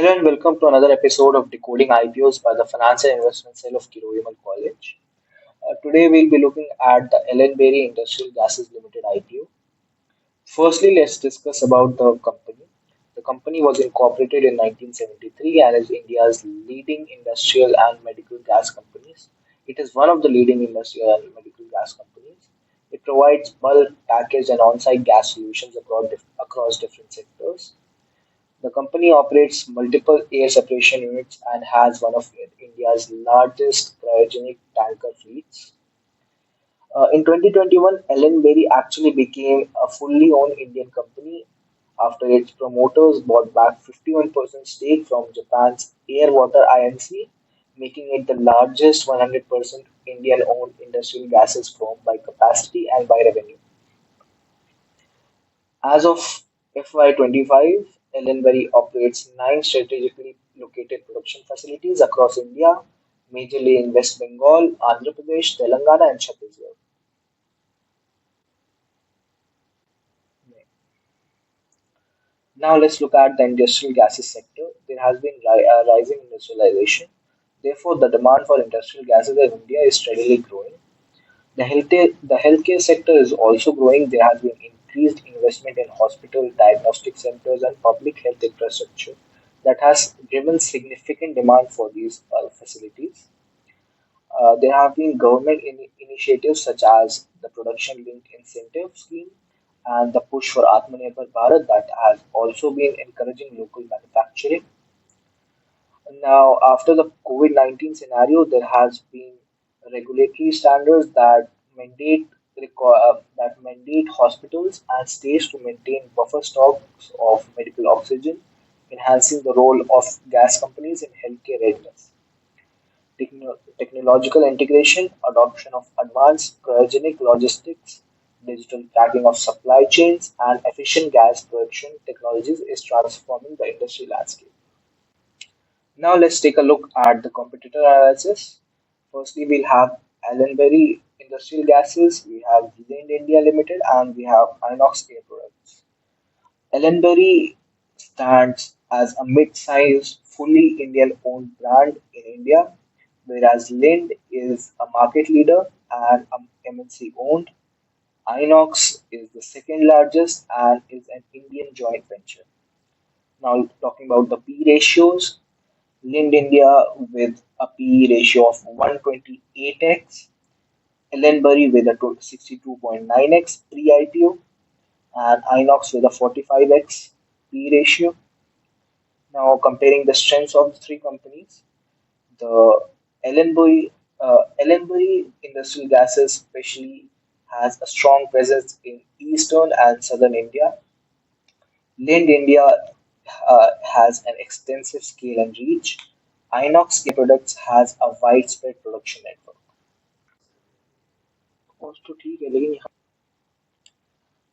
Hello and welcome to another episode of Decoding IPOs by the Finance and Investment Cell of Kirori College. Today we'll be looking at the Ellenbarrie Industrial Gases Limited IPO. Firstly, let's discuss about the company. The company was incorporated in 1973 and is India's leading industrial and medical gas companies. It is one of the leading industrial and medical gas companies. It provides bulk, packaged, and on-site gas solutions across different sectors. The company operates multiple air separation units and has one of India's largest cryogenic tanker fleets. In 2021, Ellenbarrie actually became a fully owned Indian company after its promoters bought back 51% stake from Japan's Air-Water Inc., making it the largest 100% Indian-owned industrial gases firm by capacity and by revenue. As of FY25, Ellenberry operates nine strategically located production facilities across India, majorly in West Bengal, Andhra Pradesh, Telangana, and Chhattisgarh. Now let's look at the industrial gases sector. There has been rising industrialization. Therefore, the demand for industrial gases in India is steadily growing. The healthcare sector is also growing. There has been increased investment in hospital, diagnostic centers, and public health infrastructure that has driven significant demand for these facilities. There have been government initiatives such as the Production Linked Incentive Scheme and the push for Atmanirbhar Bharat that has also been encouraging local manufacturing. Now, after the COVID-19 scenario, there has been regulatory standards that mandate hospitals and states to maintain buffer stocks of medical oxygen, enhancing the role of gas companies in healthcare readiness. Technological integration, adoption of advanced cryogenic logistics, digital tracking of supply chains, and efficient gas production technologies is transforming the industry landscape. Now let's take a look at the competitor analysis. Firstly, we'll have Allenbury Industrial Gases, we have Lind India Limited, and we have Inox Air Products. Allenbury stands as a mid-sized, fully Indian-owned brand in India, whereas Lind is a market leader and MNC owned. Inox is the second largest and is an Indian joint venture. Now talking about the P ratios, Lind India with a PE ratio of 128x, Ellenbury with a 62.9x pre-IPO, and Inox with a 45x P ratio. Now comparing the strengths of the three companies, the Ellenbury Industrial Gases especially has a strong presence in eastern and southern India. Lind India has an extensive scale and reach. Inox Air Products has a widespread production network. तो ठीक है लेकिन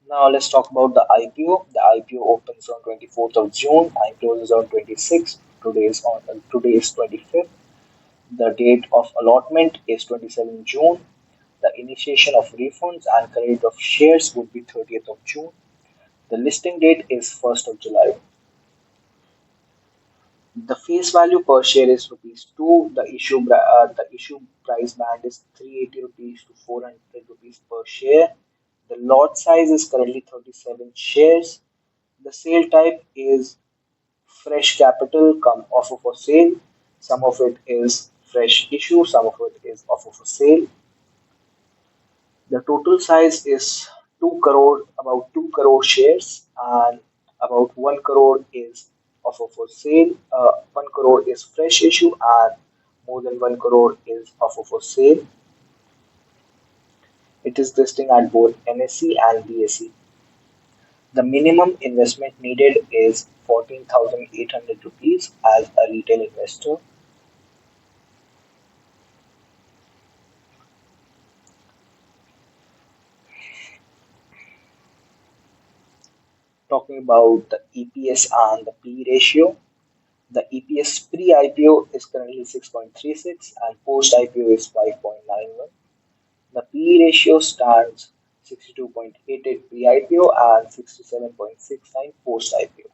Now let's talk about the IPO. The IPO opens on 24th of June and closes on 26th. Today is 25th. The date of allotment is 27th June. The initiation of refunds and credit of shares would be 30th of June. The listing date is 1st of July. The face value per share is rupees 2. The issue price band is 380 rupees to 400 rupees per share. The lot size is currently 37 shares. The sale type is fresh capital come offer for sale. Some of it is fresh issue, some of it is offer for sale. The total size is 2 crore, about 2 crore shares, and about 1 crore is offer for sale. 1 crore is fresh issue, and more than 1 crore is offer for sale. It is listing at both NSE and BSE. The minimum investment needed is 14,800 rupees as a retail investor. Talking about the EPS and the P ratio, the EPS pre-IPO is currently 6.36 and post-IPO is 5.91. The P ratio stands 62.88 pre-IPO and 67.69 post-IPO.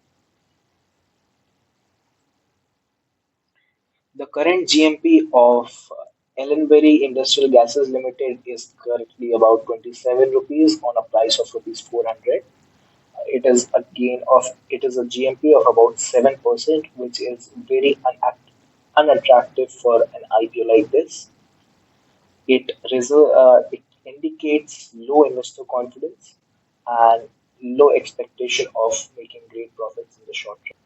The current GMP of Ellenbarrie Industrial Gases Limited is currently about 27 rupees on a price of rupees 400. It is a GMP of about 7%, which is very unattractive for an IPO like this. It indicates low investor confidence and low expectation of making great profits in the short term.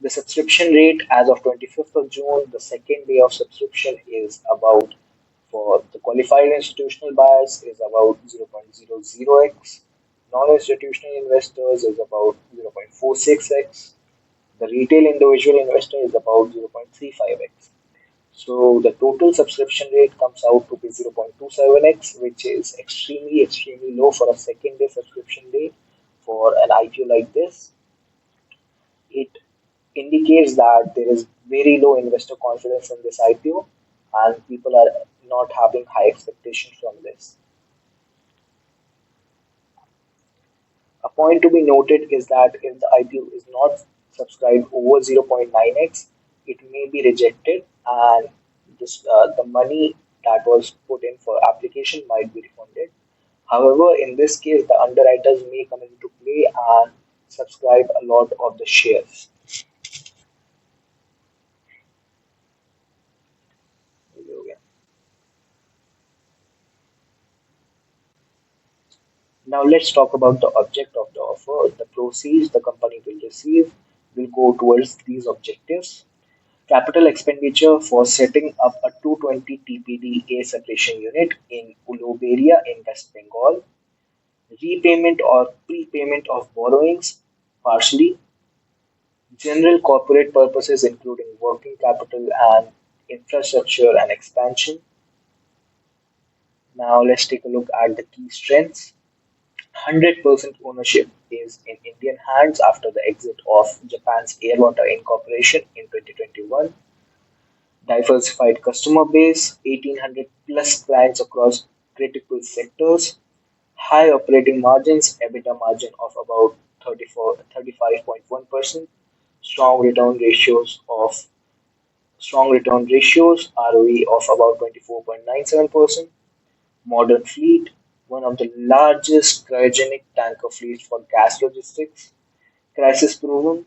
The subscription rate as of 25th of June, the second day of subscription is about, for the qualified institutional buyers, is about 0.00x. Non-institutional investors is about 0.46x. The retail individual investor is about 0.35x. So the total subscription rate comes out to be 0.27x, which is extremely low for a second day subscription day for an IPO like this. It indicates that there is very low investor confidence in this IPO and people are not having high expectations from this. A point to be noted is that if the IPO is not subscribed over 0.9x, it may be rejected and the money that was put in for application might be refunded. However, in this case, the underwriters may come into play and subscribe a lot of the shares. Now let's talk about the object of the offer. The proceeds the company will receive will go towards these objectives. Capital expenditure for setting up a 220 TPD A separation unit in Uluberia in West Bengal. Repayment or prepayment of borrowings partially. General corporate purposes including working capital and infrastructure and expansion. Now let's take a look at the key strengths. 100% ownership is in Indian hands after the exit of Japan's Airwater Incorporation in 2021. Diversified customer base, 1,800 plus clients across critical sectors. High operating margins, EBITDA margin of about 35.1%. Strong return ratios, ROE of about 24.97%. Modern fleet, one of the largest cryogenic tanker fleets for gas logistics. Crisis proven,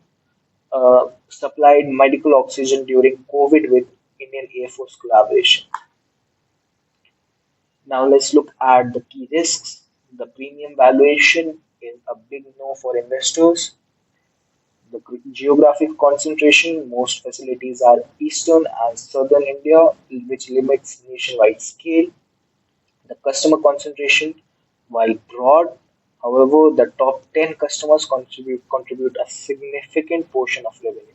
supplied medical oxygen during COVID with Indian Air Force collaboration. Now let's look at the key risks. The premium valuation is a big no for investors. The geographic concentration, most facilities are eastern and southern India, which limits nationwide scale. The customer concentration, while broad, however, the top 10 customers contribute a significant portion of revenue.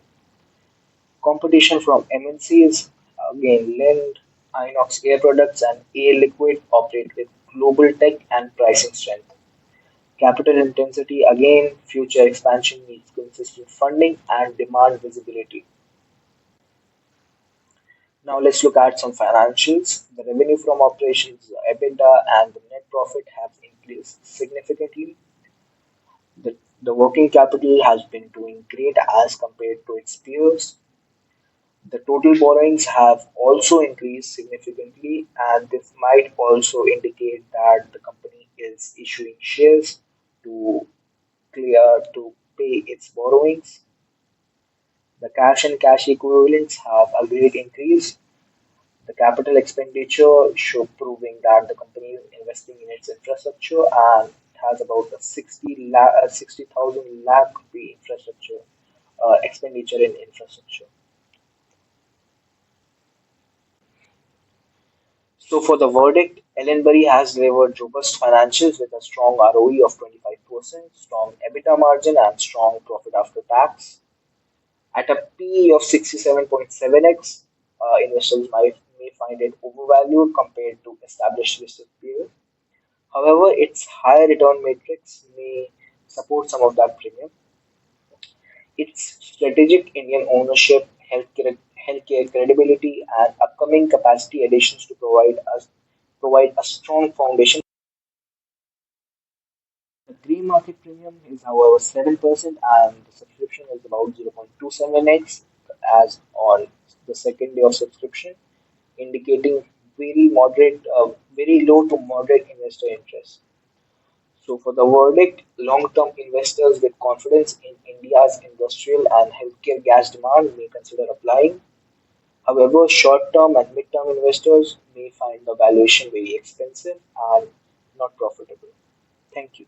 Competition from MNCs, again Lind, Inox Air Products, and Air Liquid operate with global tech and pricing strength. Capital intensity, again, future expansion needs consistent funding and demand visibility. Now let's look at some financials. The revenue from operations, the EBITDA, and the net profit have increased significantly. The working capital has been doing great as compared to its peers. The total borrowings have also increased significantly, and this might also indicate that the company is issuing shares to to pay its borrowings. The cash and cash equivalents have a great increase. The capital expenditure show proving that the company is investing in its infrastructure and it has about a 60,000 lakh rupee infrastructure expenditure in infrastructure. So for the verdict, Ellenberry has delivered robust financials with a strong ROE of 25%, strong EBITDA margin, and strong profit after tax. At a P/E of 67.7x, investors may find it overvalued compared to established listed peers. However, its high return matrix may support some of that premium. Its strategic Indian ownership, healthcare credibility, and upcoming capacity additions to provide a strong foundation. The grey market premium is however 7% and the subscription is about 0.27x. as on the second day of subscription, indicating very low to moderate investor interest. So, for the verdict, long-term investors with confidence in India's industrial and healthcare gas demand may consider applying. However, short-term and mid-term investors may find the valuation very expensive and not profitable. Thank you.